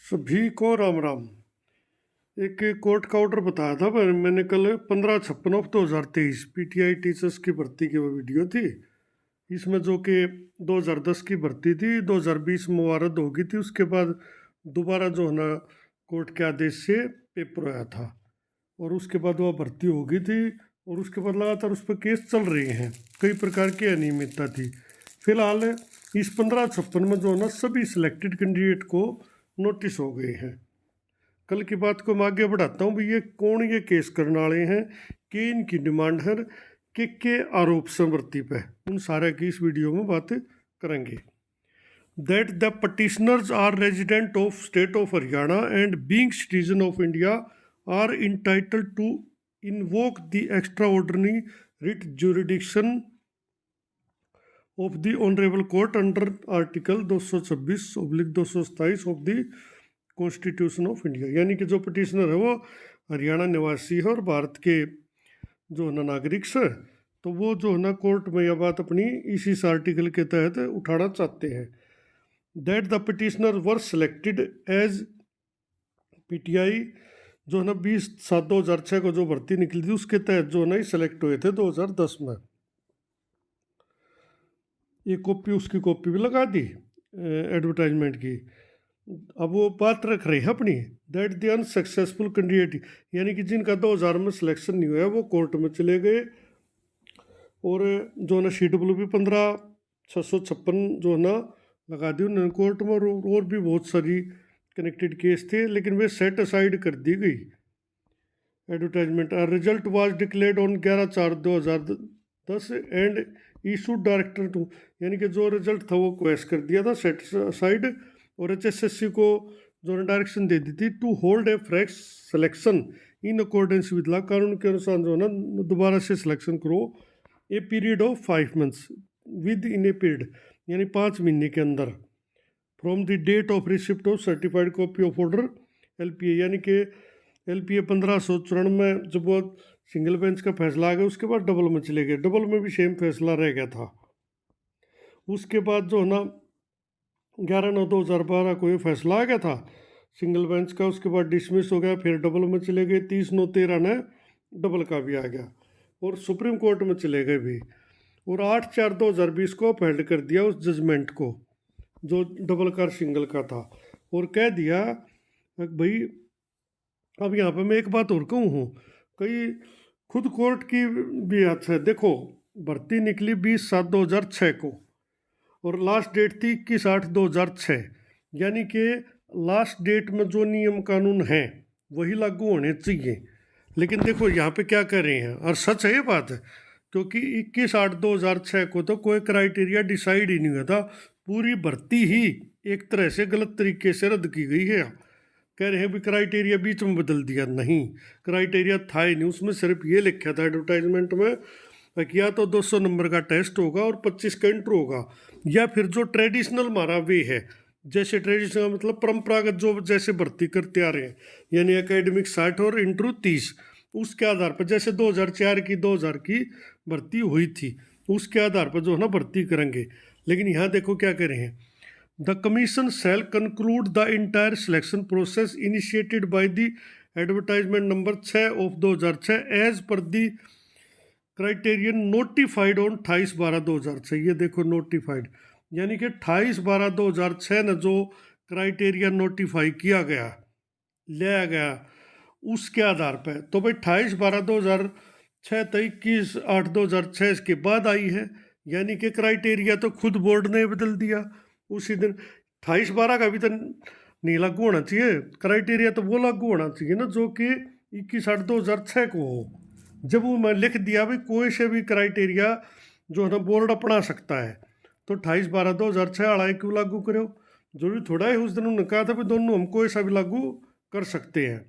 सभी को राम राम। एक कोर्ट का ऑर्डर बताया था मैंने कल 15/56/2023 पीटीआई टीचर्स की भर्ती की वो वीडियो थी। इसमें जो कि 2010 की भर्ती थी 2020 में मुआरद हो गई थी, उसके बाद दोबारा जो है ना कोर्ट के आदेश से पेपर आया था और उसके बाद वह भर्ती हो गई थी और उसके बाद लगातार उस पर केस चल रहे हैं। कई प्रकार की अनियमितता थी। फिलहाल इस 15/56 में जो है ना सभी सिलेक्टेड कैंडिडेट को नोटिस हो गए हैं। कल की बात को मैं आगे बढ़ाता हूँ। ये कौन ये केस करने वाले हैं, कि इनकी डिमांड है, के आरोप संवृत्ति पे, उन सारे की इस वीडियो में बात करेंगे। That the petitioners are resident of state of Haryana and being citizen of India are entitled to invoke the extraordinary writ jurisdiction of the honourable court under article 226/227 of the constitution of India. यानी कि जो petitioner है वो हरियाणा निवासी है और भारत के जो है ना नागरिक है, तो वो जो है ना कोर्ट में यह बात अपनी इस आर्टिकल के तहत उठाना चाहते हैं। That the petitioner were selected as PTI जो है ना 20/7/2006 को जो भर्ती निकली थी उसके तहत जो है ना सेलेक्ट हुए थे 2010 में। ये कॉपी उसकी कॉपी भी लगा दी एडवर्टाइजमेंट की। अब वो बात रख रहे हैं अपनी। दैट द अनसक्सेसफुल कैंडिडेट, यानी कि जिनका 2000 में सिलेक्शन नहीं हुआ वो कोर्ट में चले गए और जो है ना CW भी 15/656 जो है ना लगा दी उन्होंने कोर्ट में। और भी बहुत सारी कनेक्टेड केस थे, लेकिन वे सेट असाइड कर दी गई advertisement. Result was declared on 11/4/2010 and issued director to, यानी कि जो रिजल्ट था वो क्वेश कर दिया था, सेट असाइड, और HSSC को जो डायरेक्शन दे दी थी to hold a fresh selection in accordance with law, कानून के अनुसार जो है ना दोबारा से सिलेक्शन करो a period of 5 months within a period, यानी 5 महीने के अंदर from the date of receipt of certified copy of order LPA। यानी कि LPA 1594 जब वो सिंगल बेंच का फैसला आ गया उसके बाद डबल में चले गए। डबल में भी सेम फैसला रह गया था। उसके बाद जो है ना 11/9/2012 को ये फैसला आ गया था सिंगल बेंच का, उसके बाद डिसमिस हो गया, फिर डबल में चले गए। 30/9/13 ने डबल का भी आ गया और सुप्रीम कोर्ट में चले गए भी, और 8/4/2020 को अपहेल्ड कर दिया उस जजमेंट को जो डबल का सिंगल का था, और कह दिया भाई। अब यहाँ पे मैं एक बात और कहूँ हूँ, कई खुद कोर्ट की भी अच्छा देखो, भर्ती निकली 20/7/2006 को और लास्ट डेट थी 21/8/2006, यानी कि लास्ट डेट में जो नियम कानून हैं वही लागू होने चाहिए। लेकिन देखो यहाँ पे क्या कर रहे हैं, और सच है ये बात, क्योंकि 21/8/2006 को तो कोई क्राइटेरिया डिसाइड ही नहीं हुआ था। पूरी भर्ती ही एक तरह से गलत तरीके से रद्द की गई है। कह रहे हैं भी क्राइटेरिया बीच में बदल दिया, नहीं, क्राइटेरिया था ही नहीं। उसमें सिर्फ ये लिखा था एडवर्टाइजमेंट में कि या तो 200 नंबर का टेस्ट होगा और 25 का इंटर होगा, या फिर जो ट्रेडिशनल हमारा वे है, जैसे ट्रेडिशनल मतलब परंपरागत जो जैसे भर्ती करते आ रहे हैं, यानी एकेडमिक 60 और इंटरव्यू 30, उसके आधार पर जैसे 2004 की 2000 की भर्ती हुई थी उसके आधार पर जो है ना भर्ती करेंगे। लेकिन यहाँ देखो क्या कह रहे हैं, the commission shall conclude the entire selection process initiated by the advertisement number 6 of 2006 as per the criterion notified on 28/12/2006। ये देखो नोटिफाइड, यानी कि 28/12/2006 ने जो क्राइटेरिया नोटिफाई किया गया, लिया गया, उसके आधार पर तो भाई 28/12/2006 तो 21/8/2006 के बाद आई है, यानी कि क्राइटेरिया तो खुद बोर्ड ने बदल दिया उसी दिन। 28/12 का भी तो नहीं लागू होना चाहिए, क्राइटेरिया तो वो लागू होना चाहिए ना जो कि 21/8/2006 को हो। जब वो मैं लिख दिया भाई कोई से भी क्राइटेरिया जो है ना बोर्ड अपना सकता है, तो 28/12/2006 वाला क्यों लागू करो? जरूरी थोड़ा है। उस दिन उन्होंने कहा था भाई दोनों हम कोई सा भी लागू कर सकते हैं।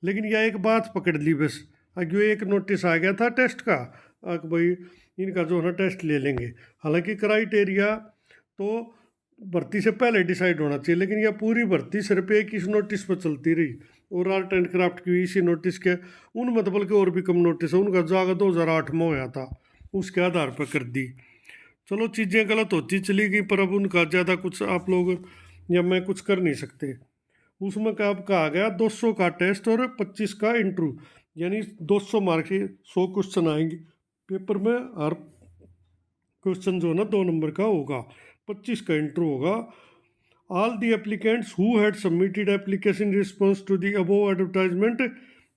लेकिन यह एक बात पकड़ ली बस, आगे एक नोटिस आ गया था टेस्ट का कि भाई इनका जो है ना टेस्ट ले लेंगे। हालांकि क्राइटेरिया तो भर्ती से पहले डिसाइड होना चाहिए, लेकिन यह पूरी भर्ती सिर्फ एक इस नोटिस पर चलती रही। और आर्ट एंड क्राफ्ट की इसी नोटिस के उन मतलब के और भी कम नोटिस है, उनका जागा 2008 में होया था, उसके आधार पर कर दी। चलो चीज़ें गलत होती चली गई, पर अब उनका ज़्यादा कुछ आप लोग या मैं कुछ कर नहीं सकते। उसमें का अब कहा गया 200 का टेस्ट और 25 का इंटरव्यू, यानी 200 मार्क्स के 100 क्वेश्चन आएंगे पेपर में। हर क्वेश्चन जो है ना 2 नंबर का होगा, 25 का इंटरव्यू होगा। All the applicants who had submitted application in response to the above advertisement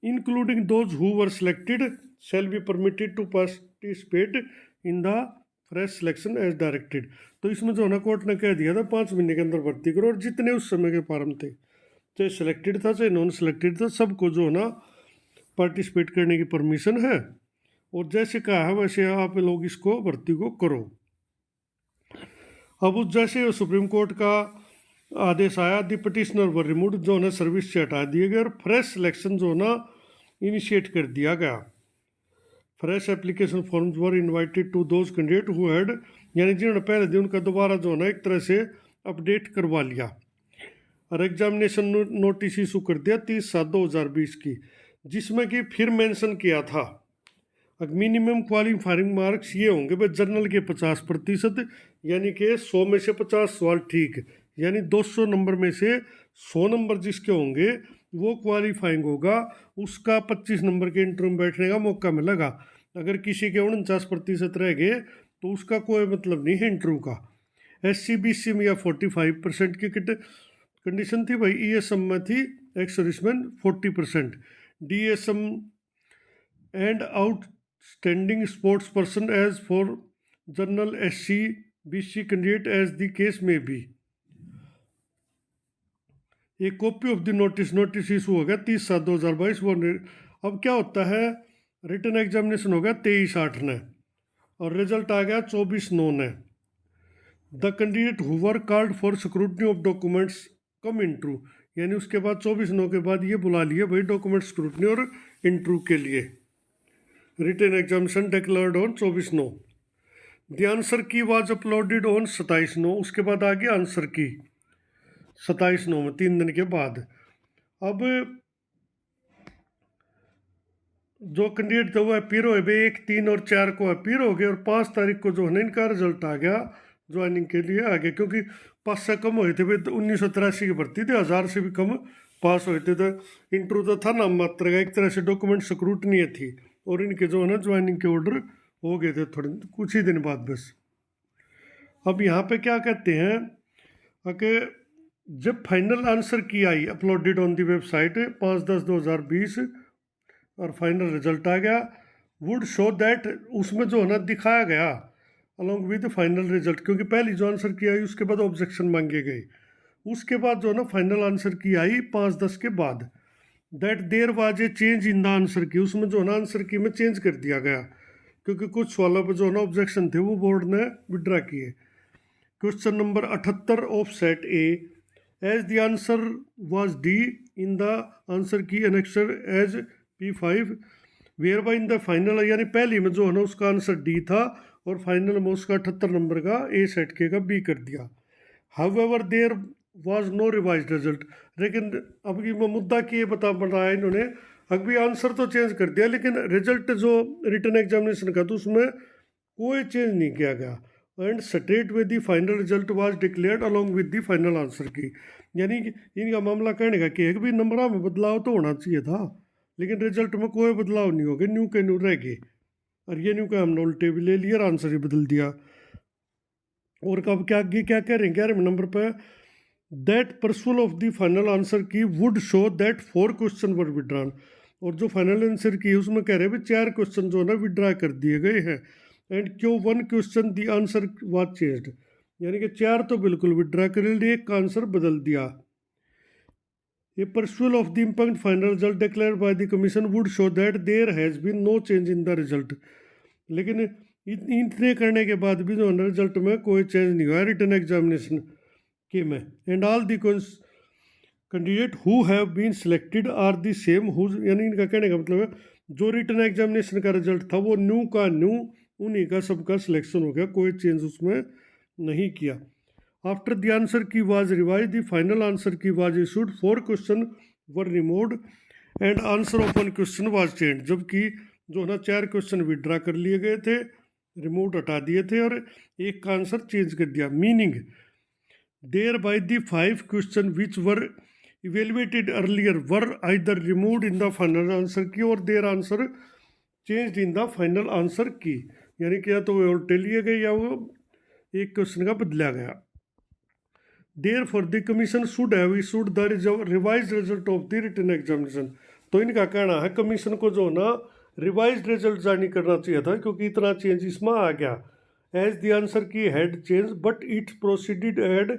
including those who were selected shall be permitted to participate in the fresh selection as directed. तो इसमें जो है ना court ने कह दिया था 5 महीने के अंदर भर्ती करो, और जितने उस समय के फॉर्म थे, चाहे सिलेक्टेड था चाहे नॉन सिलेक्टेड था, सबको जो है ना पार्टिसिपेट करने की परमिशन है, और जैसे कहा है वैसे आप लोग इसको भर्ती को करो। अब उस जैसे सुप्रीम कोर्ट का आदेश आया, दी पटिशनर वर रिमूव्ड, जो है सर्विस से हटा दिए गए, और फ्रेश सिलेक्शन जो है ना इनिशिएट कर दिया गया। Fresh application forms were invited to those candidate who had, यानी जिन्होंने पहले दिन उनका दोबारा जो है ना एक तरह से अपडेट करवा लिया, और एग्जामिनेशन नोटिस इशू कर दिया 30/7/2020 की, जिसमें कि फिर मेंशन किया था मिनिमम क्वालिफाइंग मार्क्स ये होंगे भाई जनरल के 50%, यानी कि 100 में से 50 सवाल ठीक, यानी 200 नंबर में से 100 नंबर जिसके होंगे वो क्वालिफाइंग होगा, उसका 25 नंबर के इंटरव्यू में बैठने का मौका मिलेगा। अगर किसी के 49% रह गए तो उसका कोई मतलब नहीं है इंटरव्यू का। SC/BC में या 45% की कंडीशन थी भाई, ESM में थी ex serviceman 40%, DSM and outstanding sports person as for general SC/BC candidate as the case में बी। एक copy of the notice issue हो गया 30/7/2022। वो अब क्या होता है, रिटन एग्जामिनेशन हो गया 23/8 ने, और रिजल्ट आ गया 24/9 ने। The candidate who were called for scrutiny of documents come interview, यानी उसके बाद 24/9 के बाद ये बुला लिए भाई डॉक्यूमेंट स्क्रूटनी और इंटरव्यू के लिए। Written examination declared on 24/9। The answer key was uploaded on 27/9, उसके बाद आ गया आंसर की 27/9 में, 3 दिन के बाद। अब जो कैंडिडेट थे वो अपीयर हुए भाई 1, 3 और 4 को अपीयर हो गए, और 5 तारीख को जो है ना इनका रिजल्ट आ गया ज्वाइनिंग के लिए आ गया, क्योंकि 5 से कम हुए थे भाई, 1983 की भर्ती थी, 1000 से भी कम पास हुए थे। तो इंटरव्यू तो था ना मात्र का, एक तरह से डॉक्यूमेंट स्क्रूटनी थी, और इनके जो है ना ज्वाइनिंग के ऑर्डर हो गए थे थोड़े कुछ ही दिन बाद बस। अब यहाँ पे क्या कहते हैं कि जब फाइनल आंसर की I uploaded on the website 5/10/2020 और फाइनल रिजल्ट आ गया, वुड शो दैट, उसमें जो है ना दिखाया गया अलॉन्ग विद फाइनल रिजल्ट, क्योंकि पहली जो आंसर की आई उसके बाद ऑब्जेक्शन मांगे गए, उसके बाद जो है ना फाइनल आंसर की आई 5/10 के बाद, that there was a change in the answer key, उसमें जो है ना आंसर की में चेंज कर दिया गया, क्योंकि कुछ सवालों पर जो है ना ऑब्जेक्शन थे वो बोर्ड ने विड्रा किए। Question number 78 of set A, as the answer was D in the answer key annexure as P5, whereby in the final, यानी पहली में जो है ना उसका आंसर डी था, और फाइनल में उसका 78 नंबर का ए सेट के का बी कर दिया। However there was no revised result, लेकिन अब की मुद्दा की ये बताया इन्होंने, अभी आंसर तो चेंज कर दिया लेकिन रिजल्ट जो रिटन एग्जामिनेशन का तो उसमें कोई चेंज नहीं किया गया, and straight with the final result was declared along with the final answer key, यानी कि इनका मामला कहने का कि एक भी नंबरों में बदलाव तो होना चाहिए था, लेकिन रिजल्ट में कोई बदलाव नहीं हो गया, न्यू के न्यू रह गए, और ये न्यू का हमने उल्टे भी ले लिया और आंसर ही बदल दिया। और कब क्या आगे क्या कह रहे हैं 11वें नंबर पर, that perusal of the final answer key would show that 4 question were withdrawn, और जो फाइनल आंसर की है उसमें कह रहे हैं 4 क्वेश्चन जो है ना विड्रा कर दिए गए हैं, एंड क्यों 1 question the answer was changed, यानी कि 4 तो बिल्कुल विड्रा कर लिए, एक का आंसर बदल दिया। A pursuit of the impact final result declared by the commission would show that there has been no change in the result, लेकिन इतने करने के बाद भी जो रिजल्ट में कोई चेंज नहीं हुआ रिटन एग्जामिनेशन के में, and all the candidate who have been selected are the same who, यानी इनका कहने का मतलब है जो रिटन एग्जामिनेशन का रिजल्ट था वो न्यू का न्यू, उन्हीं का सबका सिलेक्शन हो गया, कोई चेंज उसमें नहीं किया। After the answer key was revise the final answer key was issued 4 question were removed and answer of 1 question was change, जबकि जो ना 4 क्वेश्चन विड्रा कर लिए गए थे, रिमूव हटा दिए थे, और एक का आंसर चेंज कर दिया, meaning thereby the 5 question which were evaluated earlier were either removed in the final answer key और their answer changed in the final answer key, यानी कि या तो वो उल्टे लिए गए या वो एक क्वेश्चन का बदला गया। Therefore the commission should have issued the revise result of the written examination. तो इनका कहना है कमीशन को जो ना रिवाइज रिजल्ट जारी करना चाहिए था, क्योंकि इतना चेंज इसमें आ गया। As the answer key had change but it proceeded and,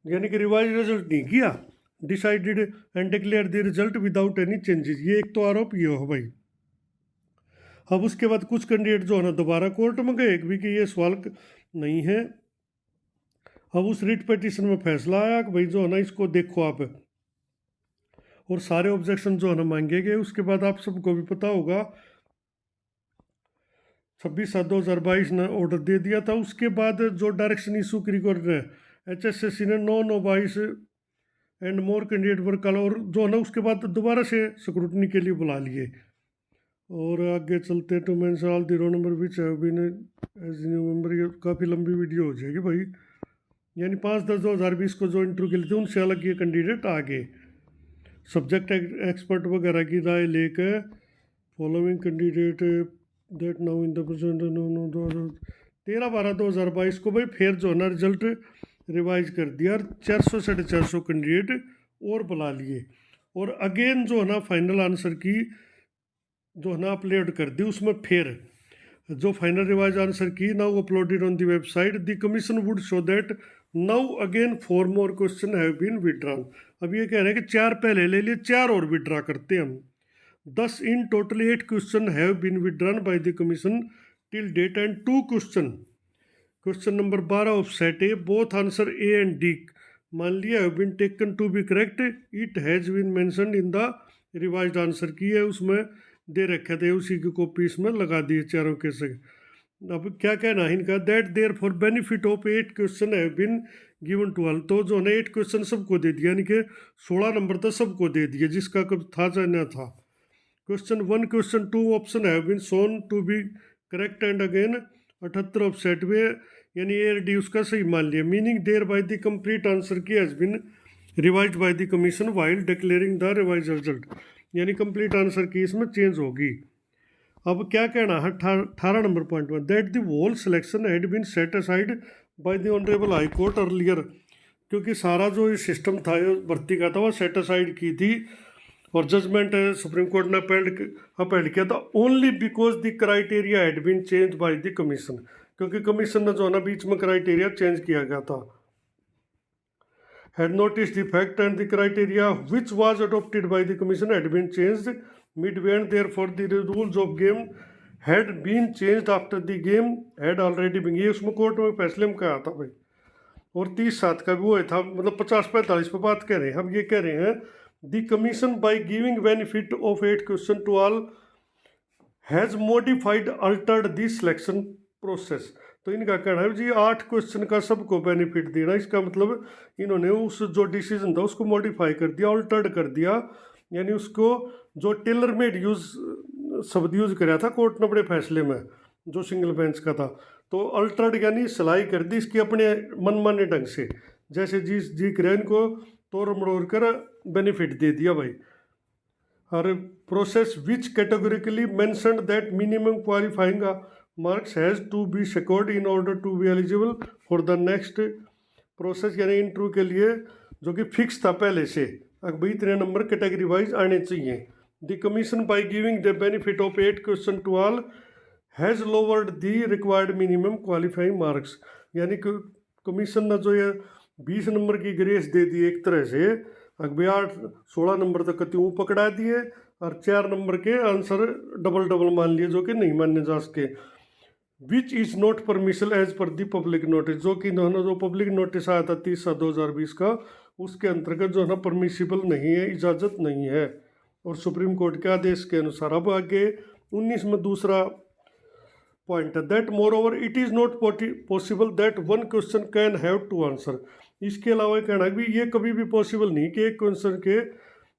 यानी कि रिवाइज रिजल्ट नहीं किया, decided and declare the result without any changes. ये एक तो आरोप ये हो भाई। अब उसके बाद कुछ कैंडिडेट जो है ना दोबारा कोर्ट में गए भी कि ये सवाल नहीं है। अब उस रिट पिटीशन में फैसला आया कि भाई जो है ना इसको देखो आप, और सारे ऑब्जेक्शन जो है ना मांगे गए। उसके बाद आप सबको भी पता होगा 26/7/2022 ने ऑर्डर दे दिया था। उसके बाद जो डायरेक्शन इशू करी कर HSSC ने 9/9/22 एंड मोर कैंडिडेट वर कल, और जो है ना उसके बाद दोबारा से स्क्रूटनी के लिए बुला लिए। और आगे चलते to mention all the roll number which have been as November. ये काफ़ी लंबी वीडियो हो जाएगी भाई, यानी 5/10/2020 को जो इंटरव्यू के लिए थे उनसे अलग ये कैंडिडेट आ गए। सब्जेक्ट एक्सपर्ट वगैरह की राय लेकर following candidate that now in the present 13/12/2022 को भाई फिर जो है ना रिजल्ट रिवाइज कर दिया, और 400 से 450 कैंडिडेट और बुला लिए। और अगेन जो है ना फाइनल आंसर की जो है ना अपलोड कर दी। उसमें फिर जो final revise answer key now uploaded on the website, the commission would show that now again 4 more question have been withdrawn. अब ये कह रहे हैं कि 4 पहले ले लिए, 4 और विड्रॉ करते हैं हम। Thus in total 8 questions have been withdrawn by the commission till date and 2 question number 12 of set A, both answer A and D मान लिया have been taken to be correct, it has been mentioned in the revised answer की है, उसमें दे रखे थे, उसी की copy इसमें लगा दी चारों के से। अब क्या कहना है इनका, that there for benefit of 8 question have been given to all. तो जो है 8 क्वेश्चन सबको दे दिया, यानी कि 16 नंबर तो सबको दे दिए जिसका कब था चाहे ना था। Question 1 question 2 option have been shown to be correct and again 78 of set B, यानी ए डी उसका सही मान लिया। Meaning thereby the complete answer key has been revised by the commission while declaring the revise result, यानी complete answer key इसमें change होगी। अब क्या कहना है 18 नंबर पॉइंट में, that the whole selection had been set aside bye the honourable high court earlier, क्योंकि सारा जो ये सिस्टम था भर्ती का था वो सेट असाइड की थी, और जजमेंट सुप्रीम कोर्ट ने अपहेल्ड किया था only because the criteria had been change by the commission, क्योंकि कमीशन ने जो है ना बीच में क्राइटेरिया चेंज किया गया था। had noticed the fact and the criteria which was adopted by the commission had been changed midway, and therefore the rules of game had been changed after the game had already been। ये उसमें court में फैसले में कहा था भाई। और 30/7 का भी वो था, मतलब 50/45 पे बात कह रहे हैं। हम ये कह रहे हैं the commission by giving benefit of 8 question to all has modified altered the selection process. तो इनका कहना है जी 8 क्वेश्चन का सबको बेनिफिट देना, इसका मतलब इन्होंने उस जो डिसीजन था उसको मॉडिफाई कर दिया, अल्टर्ड कर दिया, यानी उसको जो टेलर मेड शब्द यूज कराया था कोर्ट ने बड़े फैसले में जो सिंगल बेंच का था, तो अल्टर्ड यानी सिलाई कर दी इसकी अपने मनमाने ढंग से, जैसे जी करे इनको तोड़ मड़ोड़ कर बेनिफिट दे दिया भाई। और process which categorically mentioned that minimum qualifying marks has to be secured in order to be eligible for the next process, यानी इंटरव्यू के लिए जो कि फिक्स था पहले से, अब भाई इतने नंबर कैटेगरी वाइज आने चाहिए। The commission by giving the benefit of 8 question to all has lowered the required minimum qualifying marks, यानी कि कमीशन ने जो ये 20 नंबर की ग्रेस दे दी एक तरह से, अगर 16 नंबर तक कति पकड़ा दिए, और 4 नंबर के आंसर डबल मान लिए जो कि नहीं मानने जा सके। Which is not permission as per the public notice, जो कि जो पब्लिक नोटिस आया था 30/7/2020 का, उसके अंतर्गत जो है ना परमिशिबल नहीं है, इजाज़त नहीं है, और सुप्रीम कोर्ट के आदेश के अनुसार। अब आगे 19 में दूसरा पॉइंट है, that more over it is not possible that 1 question can have 2 answer. इसके अलावा कहना है कि ये कभी भी पॉसिबल नहीं कि एक क्वेश्चन के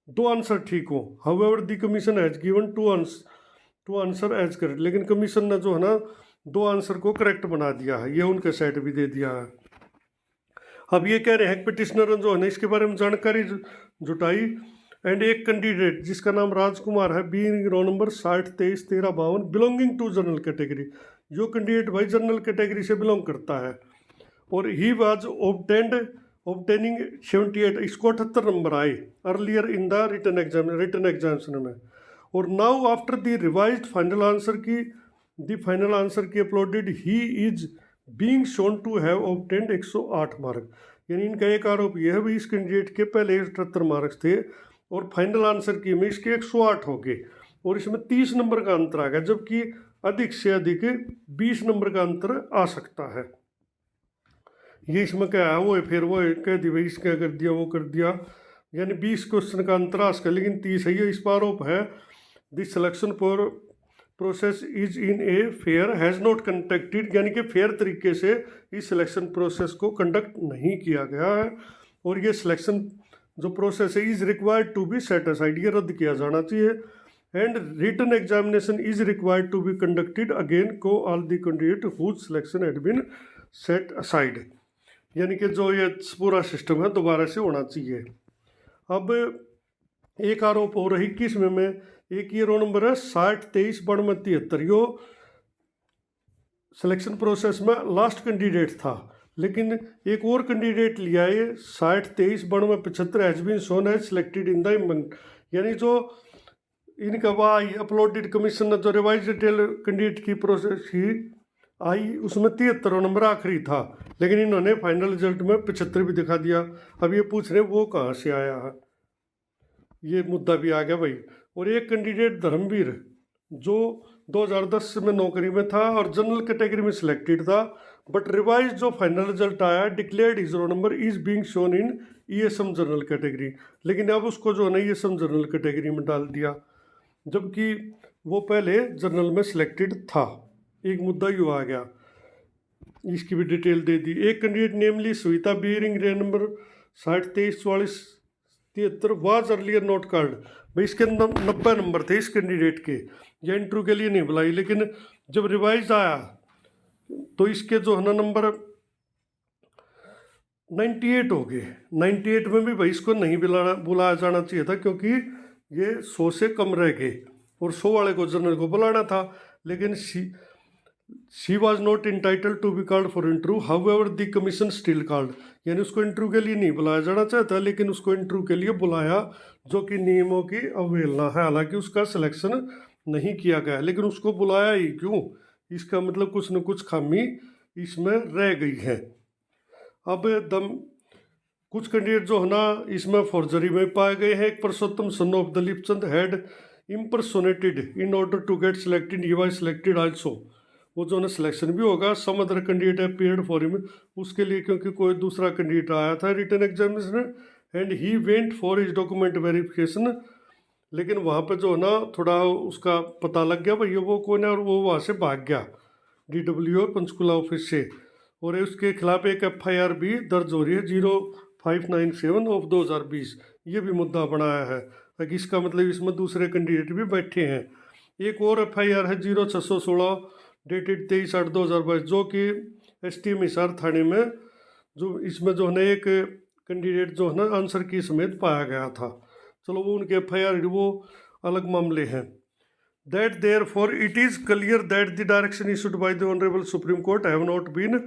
2 आंसर ठीक हो। However the commission has given 2 answer as correct, लेकिन कमीशन ने जो है ना 2 आंसर को करेक्ट बना दिया है, ये उनके साइड भी दे दिया है। अब ये कह रहे हैं पिटिशनर जो है ना इसके बारे में जानकारी जुटाई। एंड एक कैंडिडेट जिसका नाम राजकुमार है, being roll number 60 23 13 52, belonging to general category. जो कैंडिडेट भाई जनरल कैटेगरी से बिलोंग करता है, और ही वाज ऑब्टेनिंग 78, इसको 78 नंबर आए earlier in the written examination में। और now after the revised final answer key uploaded, he is being shown to have obtained 108 mark. यानी इनका एक आरोप यह है भी इस कैंडिडेट के पहले 78 मार्क्स थे और फाइनल आंसर की में इसके 108 हो गए, और इसमें 30 नंबर का अंतर आ गया, जबकि अधिक से अधिक 20 नंबर का अंतर आ सकता है। ये इसमें क्या है, वो है फिर वो कह दी भाई इसका कर दिया वो कर दिया, यानी 20 क्वेश्चन का अंतर आ सका, लेकिन 30 है। ये इस पर आरोप है this selection process is in a fair has not conducted, यानी कि फेयर तरीके से इस सिलेक्शन प्रोसेस को कंडक्ट नहीं किया गया है, और ये सिलेक्शन जो प्रोसेस है is required to be set aside, ये रद्द किया जाना चाहिए। And written examination is required to be conducted again को all the candidate whose selection had been set aside, यानी कि जो ये पूरा सिस्टम है दोबारा से होना चाहिए। अब एक आरोप हो रही 21 में एक ये रोल नंबर है 60 23 92 73, यो सिलेक्शन प्रोसेस में लास्ट कैंडिडेट था, लेकिन एक और कैंडिडेट लिया ये 60 23 92 75 has been shown as selected in the, यानी जो इनका वाई अपलोडेड कमीशन ने जो रिवाइज डिटेल कैंडिडेट की प्रोसेस ही आई उसमें 73 नंबर आखिरी था, लेकिन इन्होंने फाइनल रिजल्ट में 75 भी दिखा दिया। अब ये पूछ रहे वो कहाँ से आया है, ये मुद्दा भी आ गया भाई। और एक कैंडिडेट धर्मवीर जो 2010 में नौकरी में था और जनरल कैटेगरी में सिलेक्टेड था, बट रिवाइज जो फाइनल रिजल्ट आया declared his roll number is being shown in ESM general category, लेकिन अब उसको जो है ना ईएसएम जनरल कैटेगरी में डाल दिया, जबकि वो पहले जनरल में सिलेक्टेड था। एक मुद्दा ही आ गया, इसकी भी डिटेल दे दी। एक कैंडिडेट नेमली सुविता बीयरिंग रे number 60 23 44 73 was earlier note card, भाई इसके 90 नंबर थे इस कैंडिडेट के, या इंटरव्यू के लिए नहीं बुलाई, लेकिन जब रिवाइज आया तो इसके जो है ना नंबर 98 हो गए। 98 में भी भाई इसको नहीं बुलाया जाना चाहिए था, क्योंकि ये 100 से कम रह गए और 100 वाले को जनरल को बुलाना था, लेकिन she was not entitled to be called for interview, however the commission still called, यानी उसको इंटरव्यू के लिए नहीं बुलाया जाना चाहता, लेकिन उसको इंटरव्यू के लिए बुलाया, जो कि नियमों की अवहेलना है। हालांकि उसका सिलेक्शन नहीं किया गया, लेकिन उसको बुलाया ही क्यों, इसका मतलब कुछ न कुछ खामी इसमें रह गई है। अब कुछ कैंडिडेट जो है ना इसमें फॉर्जरी में पाए गए हैं। एक Parsottam son of Dalip Chand had impersonated in order to get selected, he was selected also, वो जो है सिलेक्शन भी होगा। Some other candidate appeared for him, उसके लिए क्योंकि कोई दूसरा कैंडिडेट आया था written examination, and he went for his document verification, लेकिन वहाँ पे जो है ना थोड़ा उसका पता लग गया भैया वो कौन है, और वो वहाँ से भाग गया DWO पंचकुला ऑफिस से, और उसके खिलाफ एक FIR भी दर्ज हो रही है 0597 ऑफ 2020। ये भी मुद्दा बनाया है, ताकि इसका मतलब इसमें दूसरे कैंडिडेट भी बैठे हैं। एक और FIR है 0616 डेटेड 23/8/2022, जो कि STM हिसार थाने में, जो इसमें जो है ना एक कैंडिडेट जो है ना आंसर की समेत पाया गया था। चलो वो उनके FIR वो अलग मामले हैं। That there for it is clear that the direction issued by the honourable supreme court have not been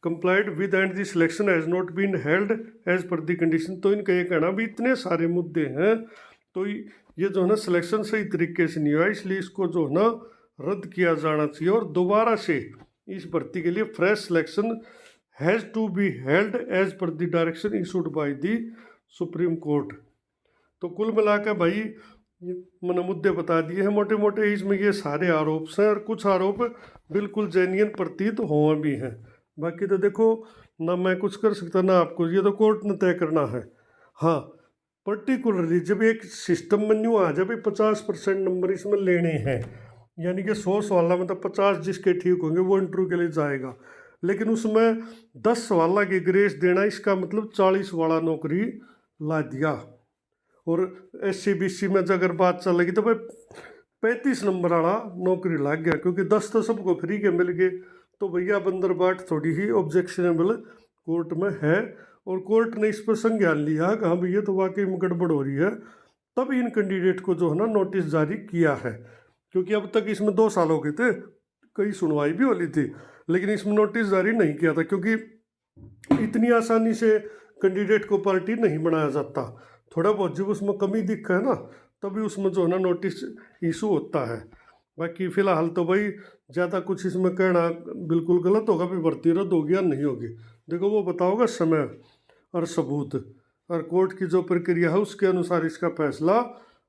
complied with and the selection has not been held as per the condition. तो इनका ये कहना भी इतने सारे मुद्दे हैं, तो ये जो है ना सिलेक्शन सही तरीके से नहीं हुआ, इसलिए इसको जो है ना रद्द किया जाना चाहिए, और दोबारा से इस भर्ती के लिए fresh selection has to be held as per the direction issued by the supreme court. तो कुल मिलाकर भाई मैंने मुद्दे बता दिए हैं मोटे मोटे, इसमें ये सारे आरोप हैं, और कुछ आरोप बिल्कुल जेन्युइन प्रतीत हुए भी हैं। बाकी तो देखो ना मैं कुछ कर सकता ना आपको, ये तो कोर्ट ने तय करना है। हाँ, पर्टिकुलरली जब एक सिस्टम में न्यू आ जाए 50% नंबर इसमें लेने हैं, यानी कि 100 सवाल में तो 50 जिसके ठीक होंगे वो इंटरव्यू के लिए जाएगा, लेकिन उसमें 10 सवाल की ग्रेस देना, इसका मतलब 40 वाला नौकरी ला दिया। और SC BC में अगर बात चल रही तो भाई 35 नंबर वाला नौकरी लग गया, क्योंकि 10 तो सबको फ्री के मिल गए, तो भैया बंदर बाट थोड़ी ही ऑब्जेक्शनेबल कोर्ट में है, और कोर्ट ने इस पर संज्ञान लिया कि हाँ भाई ये तो वाकई में गड़बड़ हो रही है, तब इन कैंडिडेट को जो है ना नोटिस जारी किया है। क्योंकि अब तक इसमें 2 साल हो गए थे, कई सुनवाई भी हो ली थी, लेकिन इसमें नोटिस जारी नहीं किया था, क्योंकि इतनी आसानी से कैंडिडेट को पार्टी नहीं बनाया जाता। थोड़ा बहुत जब उसमें कमी दिखा है ना, तभी उसमें जो है ना नोटिस इशू होता है। बाकी फ़िलहाल तो भाई ज़्यादा कुछ इसमें कहना बिल्कुल गलत होगा, भी भर्ती रद्द होगी या नहीं होगी। देखो वो बताओगा समय और सबूत, और कोर्ट की जो प्रक्रिया है उसके अनुसार इसका फैसला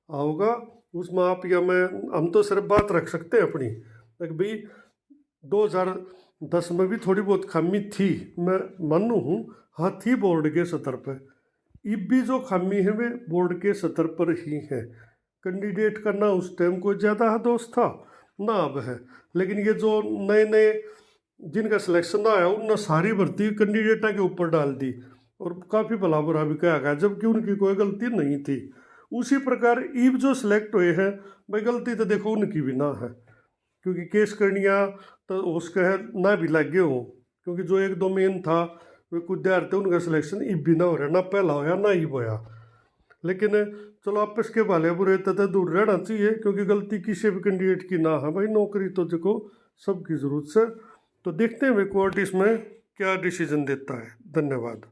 आओगा। उसमें आप या मैं, हम तो सिर्फ बात रख सकते हैं अपनी, भाई 2010 में भी थोड़ी बहुत खामी थी, मैं मानू हूँ, हाँ थी बोर्ड के स्तर पर। अब भी जो खामी है वे बोर्ड के स्तर पर ही है। कैंडिडेट का ना उस टाइम कोई ज़्यादा दोष था ना अब है, लेकिन ये जो नए नए जिनका सिलेक्शन आया उनने सारी भर्ती कैंडिडेटा के ऊपर डाल दी, और काफ़ी भला बुरा भी कहा गया, जबकि उनकी कोई गलती नहीं थी। उसी प्रकार ईब जो सिलेक्ट हुए हैं, भाई गलती तो देखो उनकी भी ना है, क्योंकि केस करनिया तो उसका है ना भी लगे हो, क्योंकि जो 1-2 मेन था वे कुछ देर थे, उनका सिलेक्शन ईब भी ना हो रहा, ना पहला होया ना ईब होया। लेकिन चलो आपस के भले बुरे तथा दूर रहना चाहिए, क्योंकि गलती किसी भी कैंडिडेट की ना है। भाई नौकरी तो देखो सबकी ज़रूरत से। तो देखते हैं वे कोर्ट इसमें क्या डिसीजन देता है। धन्यवाद।